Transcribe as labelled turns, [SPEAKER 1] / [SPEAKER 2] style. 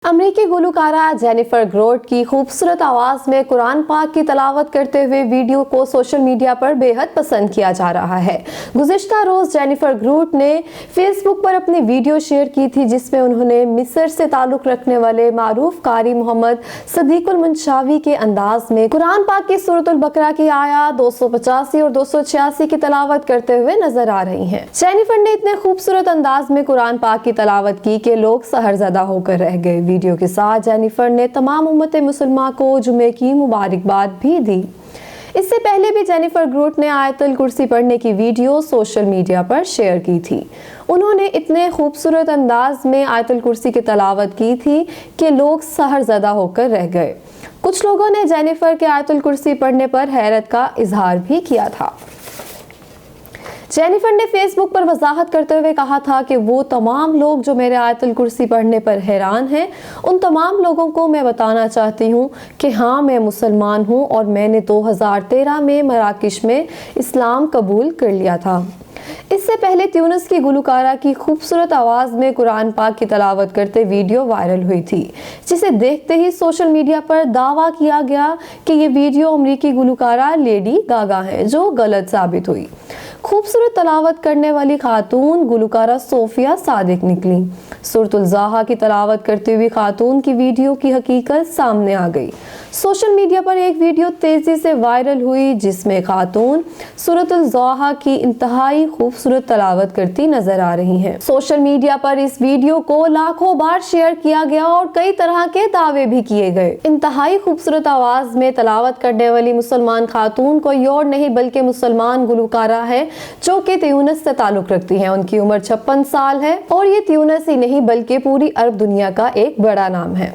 [SPEAKER 1] امریکی گلوکارہ جینیفر گروٹ کی خوبصورت آواز میں قرآن پاک کی تلاوت کرتے ہوئے ویڈیو کو سوشل میڈیا پر بے حد پسند کیا جا رہا ہے۔ گزشتہ روز جینیفر گروٹ نے فیس بک پر اپنی ویڈیو شیئر کی تھی جس میں انہوں نے مصر سے تعلق رکھنے والے معروف قاری محمد صدیق المنشاوی کے انداز میں قرآن پاک کی سورۃ البقرہ کی آیات 285 اور 286 کی تلاوت کرتے ہوئے نظر آ رہی ہیں۔ جینیفر نے اتنے خوبصورت انداز میں قرآن پاک کی تلاوت کی کہ لوگ سحر زدہ ہو کر رہ گئے۔ ویڈیو کے ساتھ جینیفر نے تمام امت مسلمہ کو جمعے کی مبارکباد بھی دی۔ اس سے پہلے بھی جینیفر گروٹ نے آیت الکرسی پڑھنے کی ویڈیو سوشل میڈیا پر شیئر کی تھی۔ انہوں نے اتنے خوبصورت انداز میں آیت الکرسی کی تلاوت کی تھی کہ لوگ سحر زدہ ہو کر رہ گئے۔ کچھ لوگوں نے جینیفر کے آیت الکرسی پڑھنے پر حیرت کا اظہار بھی کیا تھا۔ جینیفر نے فیس بک پر وضاحت کرتے ہوئے کہا تھا کہ وہ تمام لوگ جو میرے آیت الکرسی پڑھنے پر حیران ہیں، ان تمام لوگوں کو میں بتانا چاہتی ہوں کہ ہاں میں مسلمان ہوں اور میں نے 2013 میں مراکش میں اسلام قبول کر لیا تھا۔ اس سے پہلے تیونس کی گلوکارہ کی خوبصورت آواز میں قرآن پاک کی تلاوت کرتے ویڈیو وائرل ہوئی تھی، جسے دیکھتے ہی سوشل میڈیا پر دعویٰ کیا گیا کہ یہ ویڈیو امریکی گلوکارہ لیڈی گاگا ہے، جو غلط ثابت ہوئی۔ خوبصورت تلاوت کرنے والی خاتون گلوکارہ صوفیہ صادق نکلی۔ سورۃ الضحیٰ کی تلاوت کرتی ہوئی خاتون کی ویڈیو کی حقیقت سامنے آ گئی۔ سوشل میڈیا پر ایک ویڈیو تیزی سے وائرل ہوئی جس میں خاتون سورۃ الضحیٰ کی انتہائی خوبصورت تلاوت کرتی نظر آ رہی ہیں۔ سوشل میڈیا پر اس ویڈیو کو لاکھوں بار شیئر کیا گیا اور کئی طرح کے دعوے بھی کیے گئے۔ انتہائی خوبصورت آواز میں تلاوت کرنے والی مسلمان خاتون کوئی اور نہیں بلکہ مسلمان گلوکارہ ہے جو کہ تیونس سے تعلق رکھتی ہیں۔ ان کی عمر 56 سال ہے اور یہ تیونس ہی نہیں بلکہ پوری عرب دنیا کا ایک بڑا نام ہے۔